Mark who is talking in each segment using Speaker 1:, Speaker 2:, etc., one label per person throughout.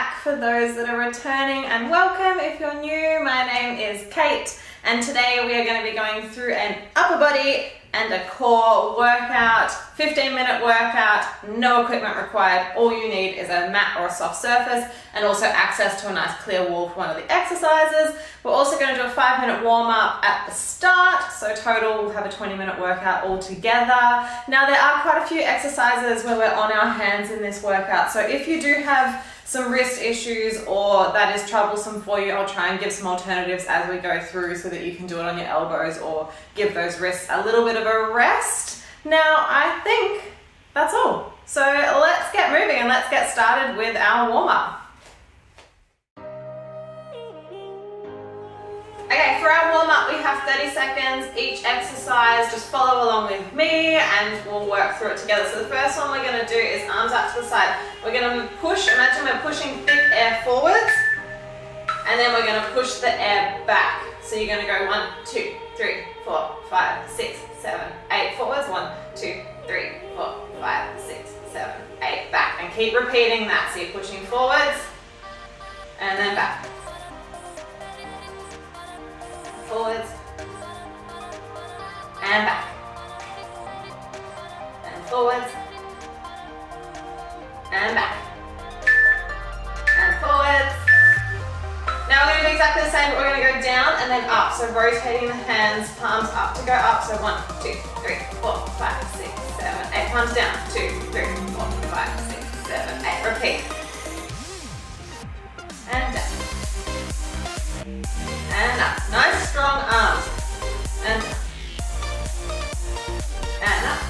Speaker 1: back for those that are returning, and welcome if you're new. My name is Kate, and today we are going to be going through an upper body and a core workout, 15-minute workout, no equipment required. All you need is a mat or a soft surface and also access to a nice clear wall for one of the exercises. We're also going to do a 5-minute warm-up at the start, so total we'll have a 20-minute workout all together. Now there are quite a few exercises where we're on our hands in this workout, so if you do have some wrist issues or that is troublesome for you, I'll try and give some alternatives as we go through so that you can do it on your elbows or give those wrists a little bit of a rest. Now I think that's all. So let's get moving and let's get started with our warm-up. Okay, for our warm-up we have 30 seconds each exercise. Just follow along with me and we'll work through it together. So the first one we're going to do is arms out to the side. We're going to push, imagine we're pushing thick air forwards, and then we're going to push the air back. So you're going to go 1, 2, 3, 4, 5, 6, 7, 8 forwards, 1, 2, 3, 4, 5, 6, 7, 8 back, and keep repeating that. So you're pushing forwards and then back. Forwards and back, and forwards and back, and forwards. Now we're going to do exactly the same, but we're going to go down and then up, so rotating the hands, palms up to go up. So 1, 2, 3, 4, 5, 6, 7, 8, palms down, 2, 3, 4, 5, 6, 7, 8, repeat, and down. And up. Nice strong arms. And up. And up.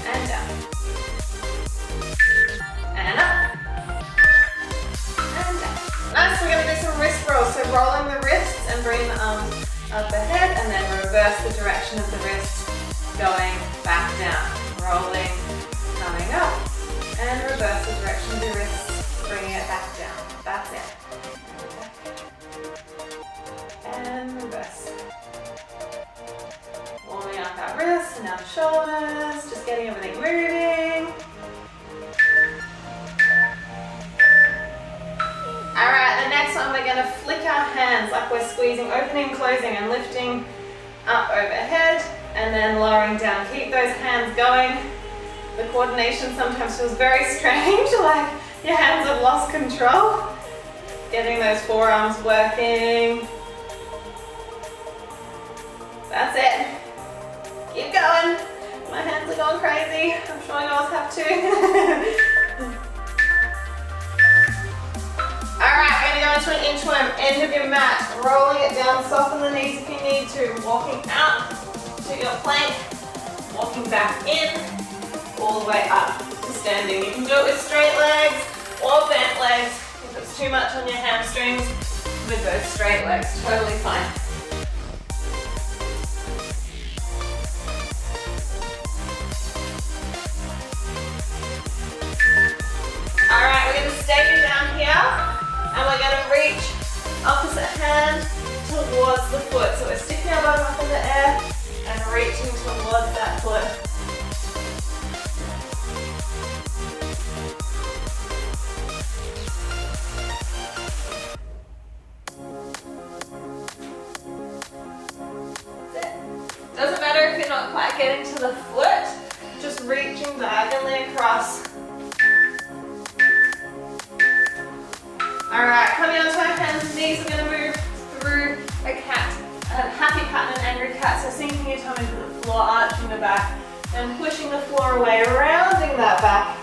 Speaker 1: And down. And up. And down. Nice. We're going to do some wrist rolls. So rolling the wrists and bringing the arms up ahead, and then reverse the direction of the wrists, going back down. Rolling, coming up, and reverse the direction of the wrists, bringing it back down. That's it. And reverse. Warming up our wrists and our shoulders, just getting everything moving. Alright, the next one we're going to flick our hands like we're squeezing, opening, closing and lifting up overhead and then lowering down. Keep those hands going. The coordination sometimes feels very strange, like your hands have lost control. Getting those forearms working. That's it. Keep going. My hands are going crazy. I'm sure yours have too. Alright, we're going to go into an inchworm, end of your mat. Rolling it down, soften the knees if you need to. Walking out to your plank. Walking back in. All the way up to standing. You can do it with straight legs or bent legs. If it's too much on your hamstrings, with those straight legs, totally fine. Alright, we're going to stay down here and we're going to reach opposite hand towards the foot. So we're sticking our bottom up in the air and reaching towards that foot. Doesn't matter if you're not quite getting to the foot, just reaching diagonally across. Alright, coming onto our hands and knees, we're going to move through a happy cat and an angry cat. So sinking your tummy to the floor, arching the back, and pushing the floor away, rounding that back,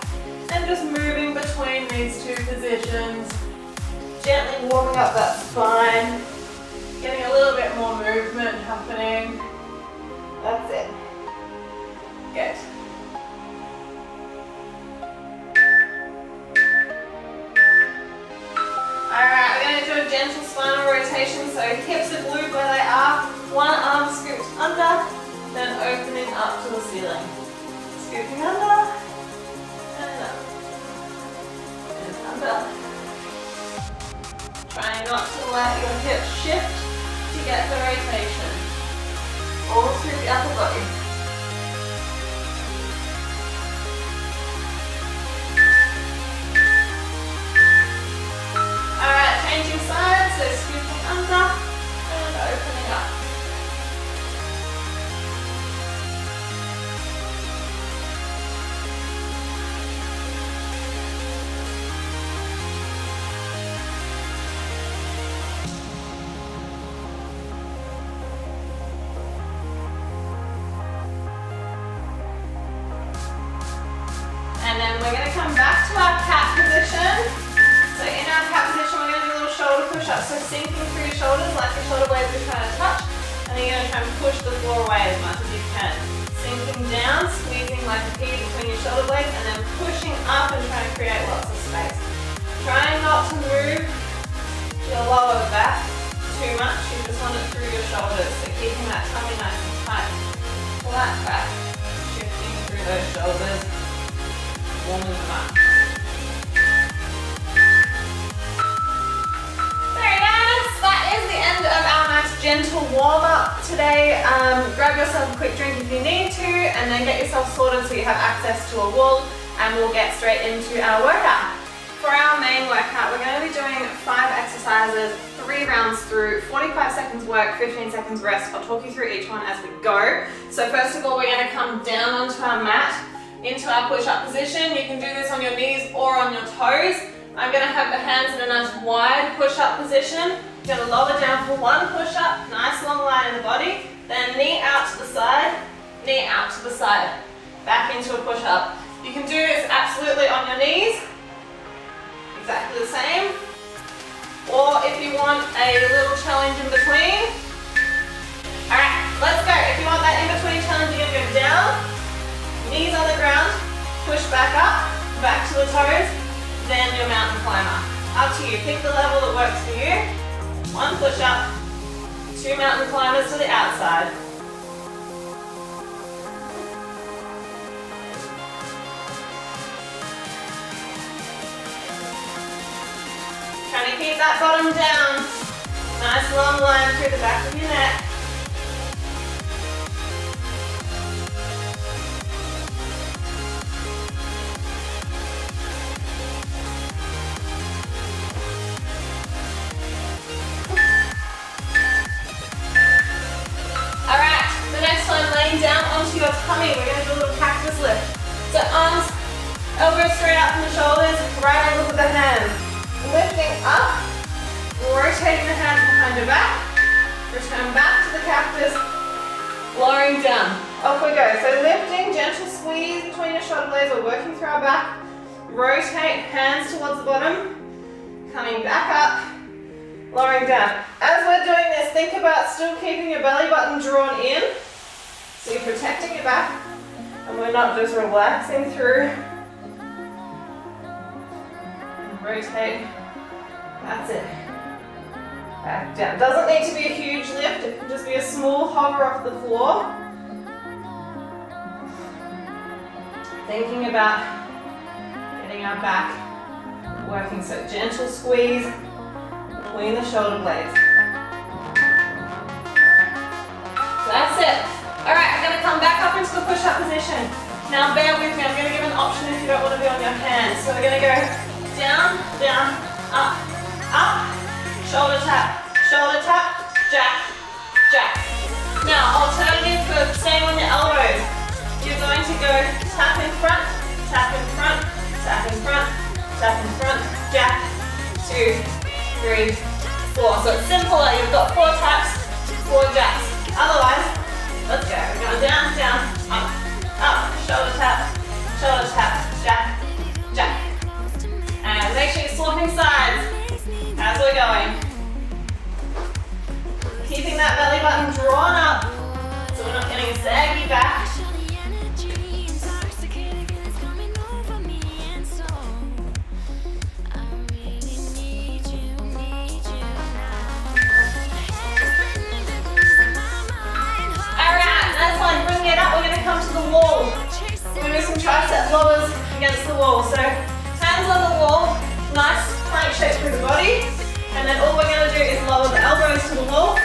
Speaker 1: and just moving between these two positions. Gently warming up that spine, getting a little bit more movement happening. That's it. Good. Alright, we're going to do a gentle spinal rotation, so hips are glued where they are, one arm scoops under, then opening up to the ceiling. Scooping under, and up, and under. Try not to let your hips shift to get the rotation. All through the upper body. And then we're going to come back to our cat position. So in our cat position, we're going to do a little shoulder push-up. So sinking through your shoulders like your shoulder blades are trying to touch. And then you're going to try and push the floor away as much as you can. Sinking down, squeezing like a pea between your shoulder blades, and then pushing up and trying to create lots of space. Trying not to move your lower back too much. You just want it through your shoulders. So keeping that tummy nice and tight. Flat back. Shifting through those shoulders. Warming them up. Very nice. That is the end of our nice gentle warm-up today. Grab yourself a quick drink if you need to, and then get yourself sorted so you have access to a wall, and we'll get straight into our workout. For our main workout, we're going to be doing 5 exercises, 3 rounds through, 45 seconds work, 15 seconds rest. I'll talk you through each one as we go. So first of all, we're going to come down onto our mat, into our push-up position. You can do this on your knees or on your toes. I'm going to have the hands in a nice wide push-up position. You're going to lower down for 1 push-up, nice long line in the body. Then knee out to the side, knee out to the side. Back into a push-up. You can do this absolutely on your knees. Exactly the same. Or if you want a little challenge in between. Alright, let's go. If you want that in between challenge, you're going to go down, knees on the ground, push back up, back to the toes, then your mountain climber. Up to you. Pick the level that works for you. 1 push up, 2 mountain climbers to the outside. Trying to keep that bottom down. Nice long line through the back of your neck. Alright, the next one, laying down onto your tummy. We're going to do a little cactus lift. So arms, elbows straight out from the shoulders, right angle with the hands. Lifting up, rotating the hands behind your back, return back to the cactus, lowering down. Off we go. So lifting, gentle squeeze between your shoulder blades, we're working through our back. Rotate, hands towards the bottom, coming back up, lowering down. As we're doing this, think about still keeping your belly button drawn in, so you're protecting your back, and we're not just relaxing through. Rotate. That's it. Back down. Doesn't need to be a huge lift. It can just be a small hover off the floor. Thinking about getting our back working. So gentle squeeze between the shoulder blades. That's it. Alright, I'm going to come back up into the push-up position. Now bear with me. I'm going to give an option if you don't want to be on your hands. So we're going to go down, down, up, up, shoulder tap, jack, jack. Now, alternative for staying on your elbows. You're going to go tap in front, tap in front, tap in front, tap in front, jack, 2, 3, 4. So it's simpler. You've got 4 taps, 4 jacks. Otherwise, let's go. We're going down, down, up, up, shoulder tap, jack, jack. And make sure you're swapping sides as we're going. Keeping that belly button drawn up so we're not getting a saggy back. Alright, nice one. Bring it up. We're going to come to the wall. We're going to do some tricep lowers against the wall. So hands on the wall, nice plank shape through the body, and then all we're going to do is lower the elbows to the wall,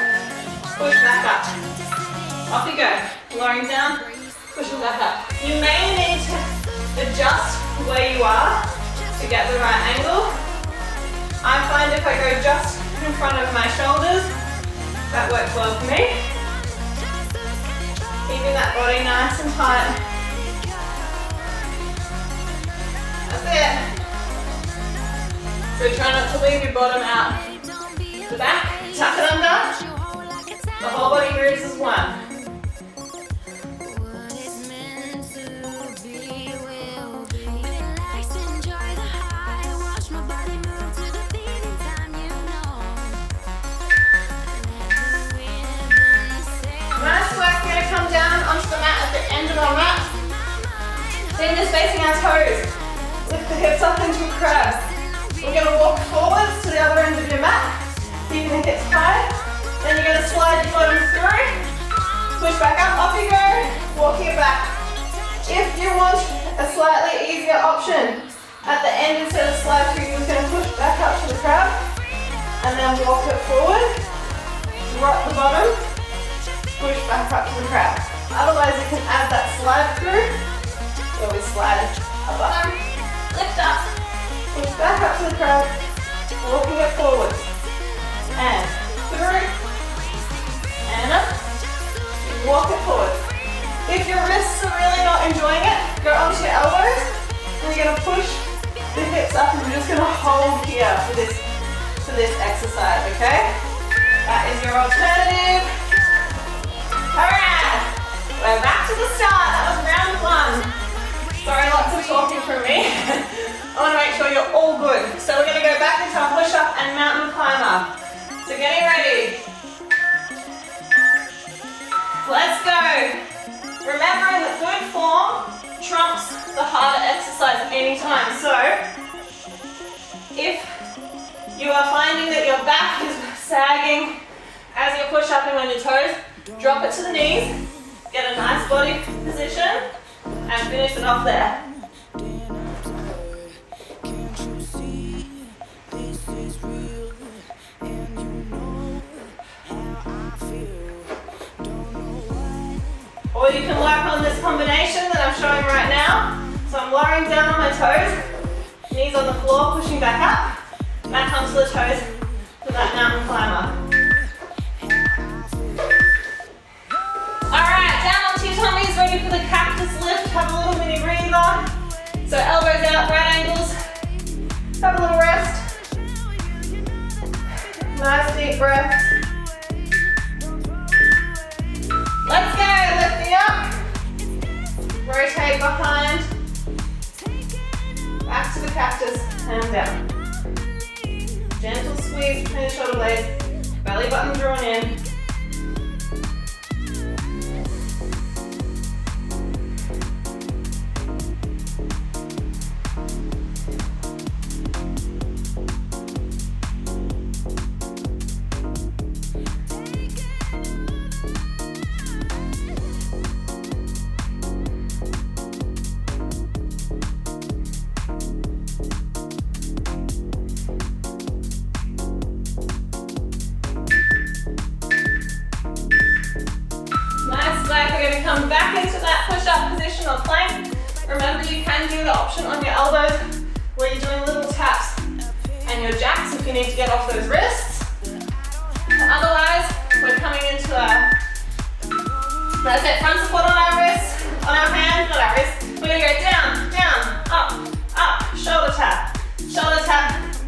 Speaker 1: push back up. Off you go, lowering down, pushing back up. You may need to adjust where you are to get the right angle. I find if I go just in front of my shoulders, that works well for me. Keeping that body nice and tight. That's it. So try not to leave your bottom out. The back, tuck it under. The whole body moves as one. flexing our toes. Lift the hips up into a crab. We're going to walk forwards to the other end of your mat, keeping the hips high. Then you're going to slide your bottom through, push back up, off you go, walking it back. If you want a slightly easier option, at the end instead of slide through, you're just going to push back up to the crab and then walk it forward, drop the bottom, push back up to the crab. Otherwise you can add that slide through, where we slide a bottom, lift up, push back up to the crab, walking it forward, and through, and up, walk it forward. If your wrists are really not enjoying it, go onto your elbows, and you're going to push the hips up, and we're just going to hold here for this exercise, okay? That is your alternative. Alright, we're back to the start. That was round one. Sorry, lots of talking from me. I want to make sure you're all good. So we're going to go back into our push-up and mountain climber. So getting ready. Let's go. Remembering that good form trumps the harder exercise anytime. So if you are finding that your back is sagging as you're push-upping on your toes, drop it to the knees, get a nice body position, and finish it off there. Or you can work on this combination that I'm showing right now. So I'm lowering down on my toes, knees on the floor, pushing back up, back onto the toes for that mountain climber. Alright, down onto your tummies, ready for the cactus lift. Have a little mini breather. So elbows out, right angles. Have a little rest. Nice deep breath. Let's go, lifting up. Rotate behind. Back to the cactus and down. Gentle squeeze between the shoulder blades. Belly button drawn in. Come back into that push-up position or plank. Remember, you can do the option on your elbows where you're doing little taps and your jacks if you need to get off those wrists. Otherwise, we're coming into a, that's it, front support on our wrists, on our hands, not our wrists. We're going to go down, down, up, shoulder tap,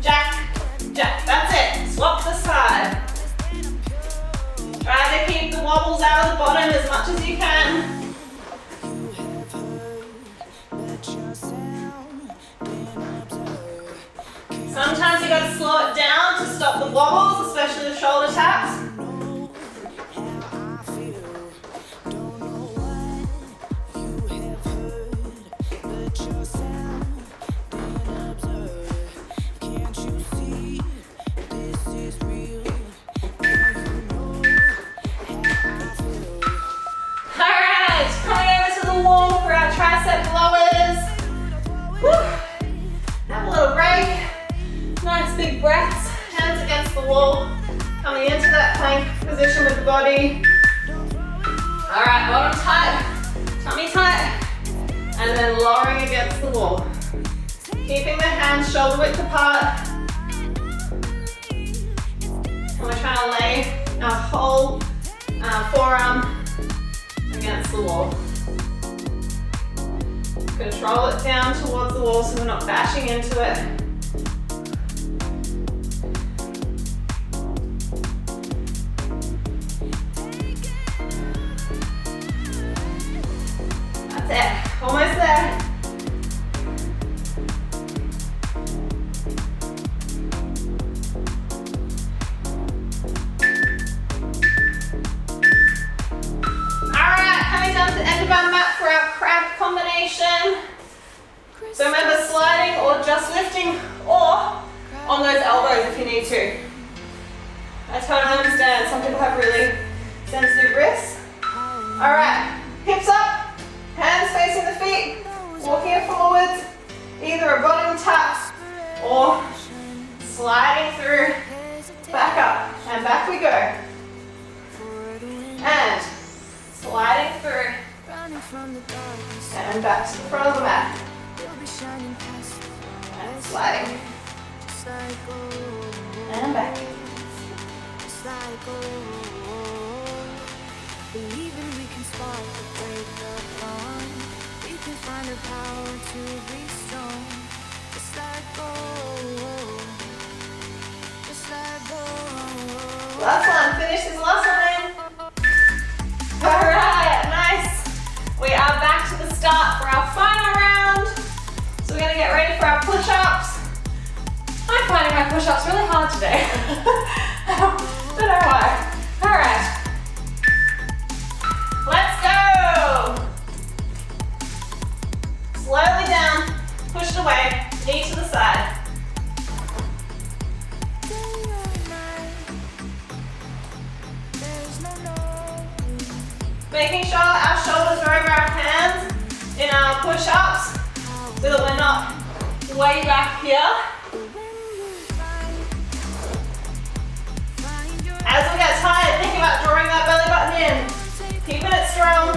Speaker 1: jack, jack. That's it. Swap the side. Try to keep the wobbles out of the bottom as much as you can. Sometimes you got to slow it down to stop the wobbles, especially the shoulder taps. Tricep blowers. Woo. Have a little break. Nice big breaths. Hands against the wall. Coming into that plank position with the body. Alright, bottom tight, tummy tight. And then lowering against the wall. Keeping the hands shoulder width apart. And we're trying to lay our whole forearm against the wall. Control it down towards the wall so we're not bashing into it. That's it, almost there. Alright, coming down to the end of our mat for our crab combination. just lifting, or on those elbows if you need to. I totally understand, some people have really sensitive wrists. Alright, hips up, hands facing the feet, walking it forwards, either a bottom tap or sliding through, back up, and back we go. And sliding through, and back to the front of the mat. And sliding, and back.
Speaker 2: Believing we can spark the break of dawn. We can find the power to be strong. Just let go. Just let go.
Speaker 1: Last one. Finish this last one. Alright, nice. We are back to the start for our final round. So we're going to get ready for our push-ups. I'm finding my push-ups really hard today. Don't know why. Alright. Let's go! Slowly down, push it away, knee to the side. Making sure our shoulders are over our hands in our push-ups so that we're not way back here. As we get tired, think about drawing that belly button in. Keeping it strong.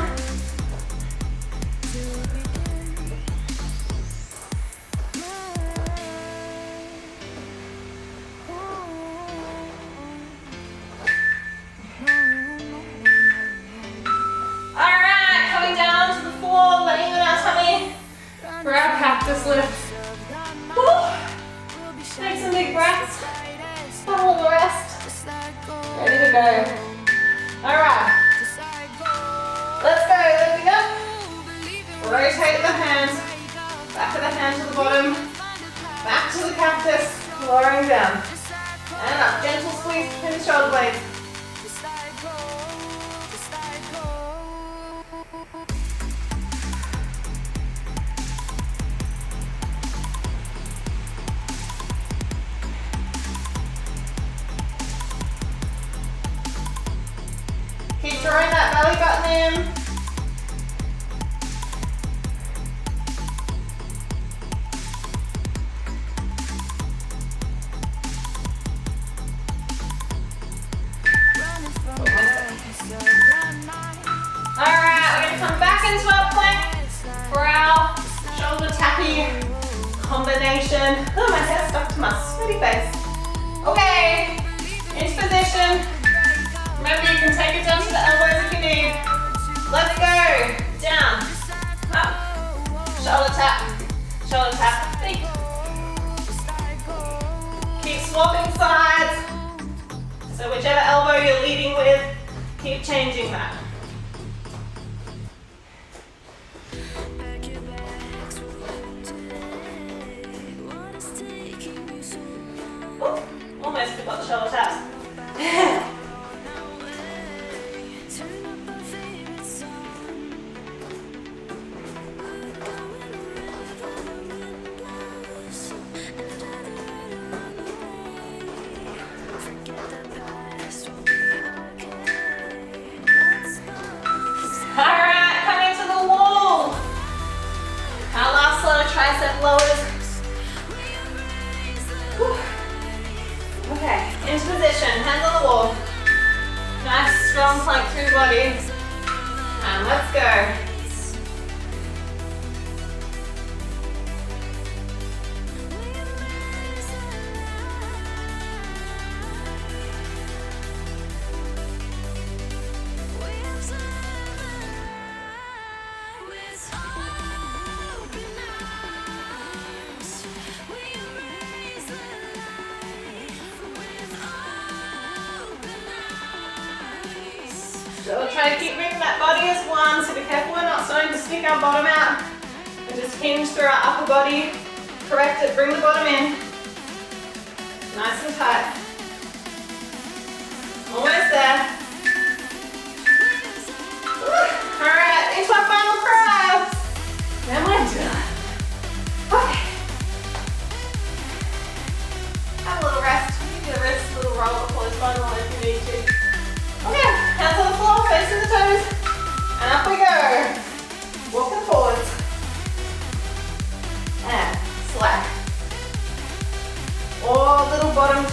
Speaker 1: Alright, coming down to the floor, laying on our tummy for our cactus lift. Woo. Take some big breaths. Have a little rest. Ready to go. Alright. Let's go, lifting up. Rotate the hands. Back of the hand to the bottom. Back to the cactus. Lowering down. And up. Gentle squeeze between the shoulder blades. Keep drawing that belly button in. Alright, we're going to come back into our plank for our shoulder tappy combination. Oh, my hair's stuck to my sweaty face. Okay, into position. Remember, you can take it down to the elbows if you need. Let's go. Down, up, shoulder tap, feet. Keep swapping sides. So whichever elbow you're leading with, keep changing that. Ooh, almost forgot the shoulder taps. Alright, coming to the wall. Our last lot of tricep lowers. Whew. Okay, into position, hands on the wall. Nice strong plank through the body. And let's go. So we'll try to keep moving that body as one, so be careful we're not starting to stick our bottom out. And just hinge through our upper body. Correct it, bring the bottom in. Nice and tight. Almost there. Alright, into our final crabs. Then we're done. Okay.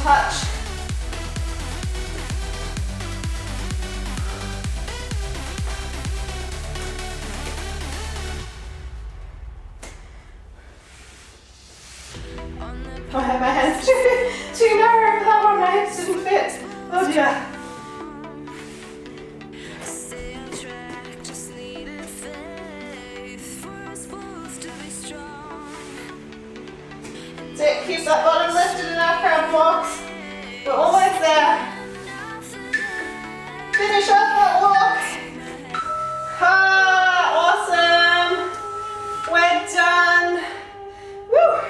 Speaker 1: touch. Oh, I have my hands too narrow for that one. My hips didn't fit. Oh dear.
Speaker 2: Stay on track, just needed faith for us both to be strong.
Speaker 1: That's it. Keep that bottom lifted in our crab walks. We're almost there. Finish off that walk. Ah, awesome. We're done. Woo.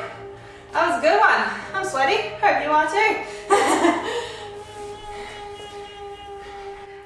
Speaker 1: That was a good one. I'm sweaty. Hope you are too.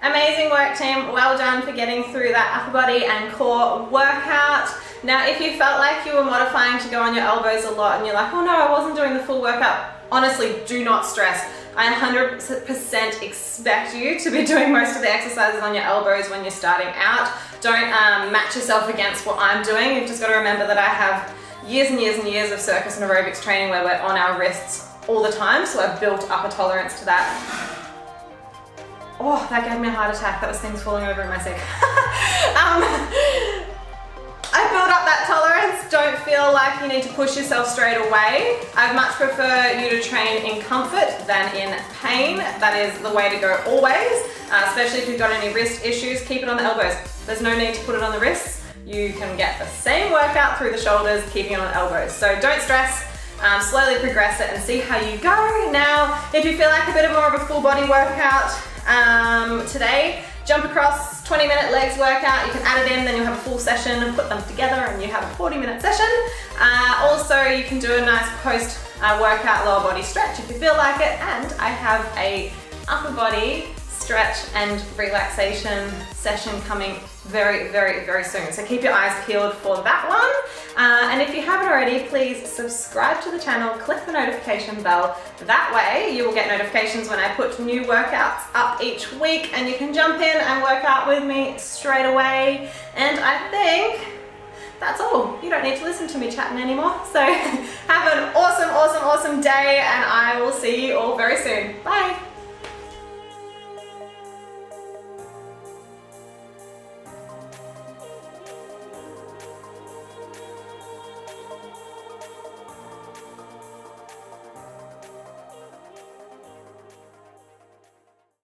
Speaker 1: Amazing work, team. Well done for getting through that upper body and core workout. Now, if you felt like you were modifying to go on your elbows a lot and you're like, oh no, I wasn't doing the full workout, honestly, do not stress. I 100% expect you to be doing most of the exercises on your elbows when you're starting out. Don't match yourself against what I'm doing. You've just got to remember that I have years and years and years of circus and aerobics training where we're on our wrists all the time, so I've built up a tolerance to that. Oh, that gave me a heart attack. That was things falling over in my sink. I built up that tolerance. Don't feel like you need to push yourself straight away. I'd much prefer you to train in comfort than in pain. That is the way to go always, especially if you've got any wrist issues. Keep it on the elbows. There's no need to put it on the wrists. You can get the same workout through the shoulders, keeping it on the elbows. So don't stress, slowly progress it and see how you go. Now, if you feel like a bit more of a full body workout today, jump across 20-minute legs workout. You can add it in, then you'll have a full session and put them together and you have a 40-minute session. Also, you can do a nice post workout lower body stretch if you feel like it. And I have a upper body stretch and relaxation session coming very, very, very soon. So keep your eyes peeled for that one. And if you haven't already, please subscribe to the channel, click the notification bell. That way you will get notifications when I put new workouts up each week and you can jump in and work out with me straight away. And I think that's all. You don't need to listen to me chatting anymore. So have an awesome, awesome, awesome day and I will see you all very soon. Bye.